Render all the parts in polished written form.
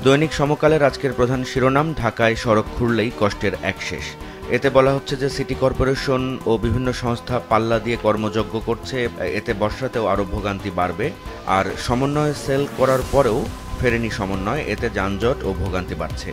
দৈনিক সমকালের আজকের প্রধান শিরোনাম, ঢাকায় সড়ক খুঁড়লেই কষ্টের এক শেষ। এতে বলা হচ্ছে যে সিটি কর্পোরেশন ও বিভিন্ন সংস্থা পাল্লা দিয়ে কর্মযজ্ঞ করছে, এতে বর্ষাতেও আরও ভোগান্তি বাড়বে। আর সমন্বয় সেল করার পরেও ফেরেনি সমন্বয়, এতে যানজট ও ভোগান্তি বাড়ছে।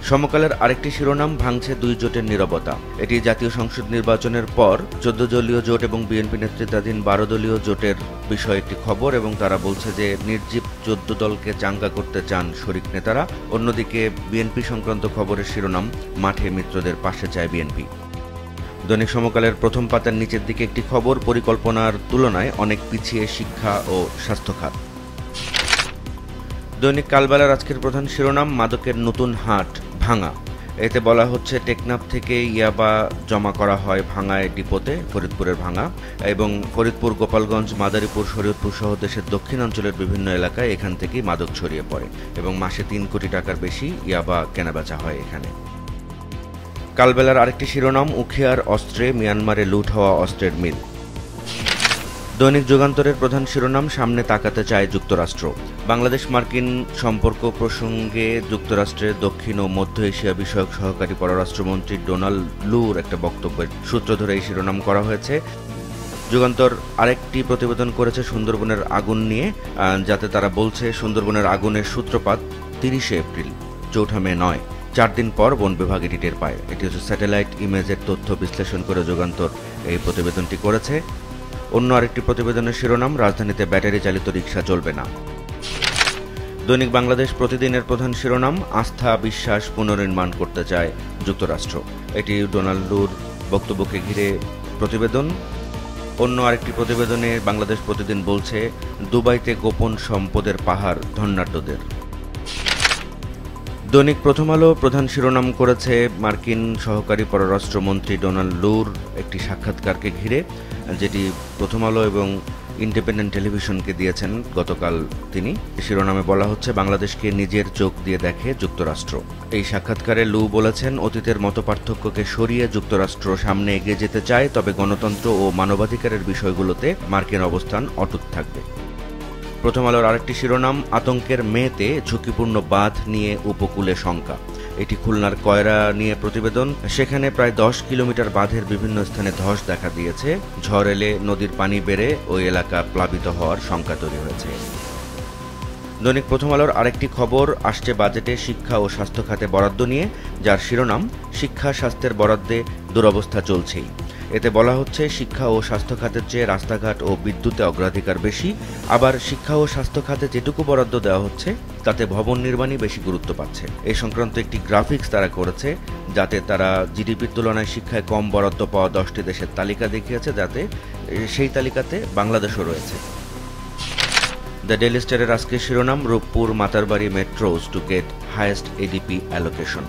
সমকালের আরেকটি শিরোনাম, ভাঙছে দুই জোটের নীরবতা। এটি জাতীয় সংসদ নির্বাচনের পর 14 দলীয় জোট এবং বিএনপি নেতৃত্বাধীন 12 দলীয় জোটের বিষয়ে একটি খবর, এবং তারা বলছে যে নির্জীব 14 দলকে চাঙ্গা করতে চান শরিক নেতারা। অন্যদিকে বিএনপি সংক্রান্ত খবরের শিরোনাম, মাঠে মিত্রদের পাশে চায় বিএনপি। দৈনিক সমকালের প্রথম পাতার নিচের দিকে একটি খবর, পরিকল্পনার তুলনায় অনেক পিছিয়ে শিক্ষা ও স্বাস্থ্য খাত। দৈনিক কালবেলার আজকের প্রধান শিরোনাম, মাদকের নতুন হাট ভাঙা। এতে বলা হচ্ছে টেকনাফ থেকে ইয়াবা জমা করা হয় ভাঙায় ডিপোতে, ফরিদপুরের ভাঙা, এবং ফরিদপুর, গোপালগঞ্জ, মাদারীপুর, শরীয়তপুর সহ দেশের দক্ষিণাঞ্চলের বিভিন্ন এলাকায় এখান থেকেই মাদক ছড়িয়ে পড়ে এবং মাসে 3 কোটি টাকার বেশি ইয়াবা কেনাবেচা হয় এখানে। কালবেলার আরেকটি শিরোনাম, উখিয়ার অস্ত্রে মিয়ানমারে লুট হওয়া অস্ত্রের মিল। দৈনিক যুগান্তরের প্রধান শিরোনাম, সামনে তাকাতে চায় যুক্তরাষ্ট্র। বাংলাদেশ মার্কিন সম্পর্ক প্রসঙ্গে যুক্তরাষ্ট্রের দক্ষিণ ও মধ্য এশিয়া বিষয়ক সহকারী পররাষ্ট্রমন্ত্রী ডোনাল্ড লুর একটা বক্তব্যের সূত্র ধরে এই শিরোনাম করা হয়েছে। যুগান্তর আরেকটি প্রতিবেদন করেছে সুন্দরবনের আগুন নিয়ে, যাতে তারা বলছে সুন্দরবনের আগুনের সূত্রপাত 30 এপ্রিল, 4 মে নয়। 4 দিন পর বন বিভাগ এটি টের পায়। এটি হচ্ছে স্যাটেলাইট ইমেজের তথ্য বিশ্লেষণ করে যুগান্তর এই প্রতিবেদনটি করেছে। অন্য আরেকটি প্রতিবেদনের শিরোনাম, রাজধানীতে ব্যাটারি চালিত রিকশা চলবে না। দৈনিক বাংলাদেশ প্রতিদিনের প্রধান শিরোনাম, আস্থা বিশ্বাস পুনর্নির্মাণ করতে চায় যুক্তরাষ্ট্র। এটি ডোনাল্ড লুর বক্তব্যকে ঘিরে প্রতিবেদন। অন্য আরেকটি প্রতিবেদনে বাংলাদেশ প্রতিদিন বলছে, দুবাইতে গোপন সম্পদের পাহাড় ধনাঢ্যদের। দৈনিক প্রথম আলো প্রধান শিরোনাম করেছে মার্কিন সহকারী পররাষ্ট্রমন্ত্রী ডোনাল্ড লুর একটি সাক্ষাৎকারকে ঘিরে, যেটি প্রথম আলো এবং ইন্ডিপেন্ডেন্ট টেলিভিশনকে দিয়েছেন গতকাল তিনি। শিরোনামে বলা হচ্ছে, বাংলাদেশকে নিজের চোখ দিয়ে দেখে যুক্তরাষ্ট্র। এই সাক্ষাৎকারে লু বলেছেন, অতীতের মতপার্থক্যকে সরিয়ে যুক্তরাষ্ট্র সামনে এগিয়ে যেতে চায়, তবে গণতন্ত্র ও মানবাধিকারের বিষয়গুলোতে মার্কিন অবস্থান অটুট থাকবে। প্রথম আলোর আরেকটি শিরোনাম, আতঙ্কের মেতে ঝুঁকিপূর্ণ বাঁধ নিয়ে উপকূলে শঙ্কা। এটি খুলনার কয়রা নিয়ে প্রতিবেদন। সেখানে প্রায় 10 কিলোমিটার বাঁধের বিভিন্ন স্থানে ধস দেখা দিয়েছে। ঝড় এলে নদীর পানি বেড়ে ওই এলাকা প্লাবিত হওয়ার শঙ্কা তৈরি হয়েছে। দৈনিক প্রথম আলোর আরেকটি খবর আসছে বাজেটে শিক্ষা ও স্বাস্থ্য খাতে বরাদ্দ নিয়ে, যার শিরোনাম, শিক্ষা স্বাস্থ্যের বরাদ্দে দুরবস্থা চলছেই। এতে বলা হচ্ছে, শিক্ষা ও স্বাস্থ্য খাতের চেয়ে রাস্তাঘাট ও বিদ্যুতে অগ্রাধিকার বেশি। আবার শিক্ষা ও স্বাস্থ্য খাতে যেটুকু বরাদ্দ দেওয়া হচ্ছে তাতে ভবন নির্মাণই বেশি গুরুত্ব পাচ্ছে। এই সংক্রান্ত একটি গ্রাফিক্স তারা করেছে, যাতে তারা জিডিপির তুলনায় শিক্ষায় কম বরাদ্দ পাওয়া 10টি দেশের তালিকা দেখিয়েছে, যাতে সেই তালিকাতে বাংলাদেশও রয়েছে। দ্য ডেইলি স্টারের আজকের শিরোনাম, Rooppur Matarbari metros to get highest ADP allocation.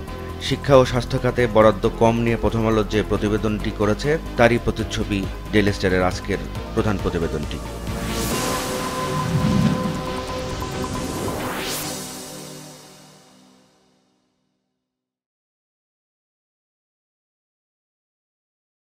শিক্ষা ও স্বাস্থ্য খাতে বরাদ্দ কম নিয়ে প্রথম আলো যে প্রতিবেদনটি করেছে তারই প্রতিচ্ছবি ডেইলি স্টারের আজকের প্রধান প্রতিবেদনটি।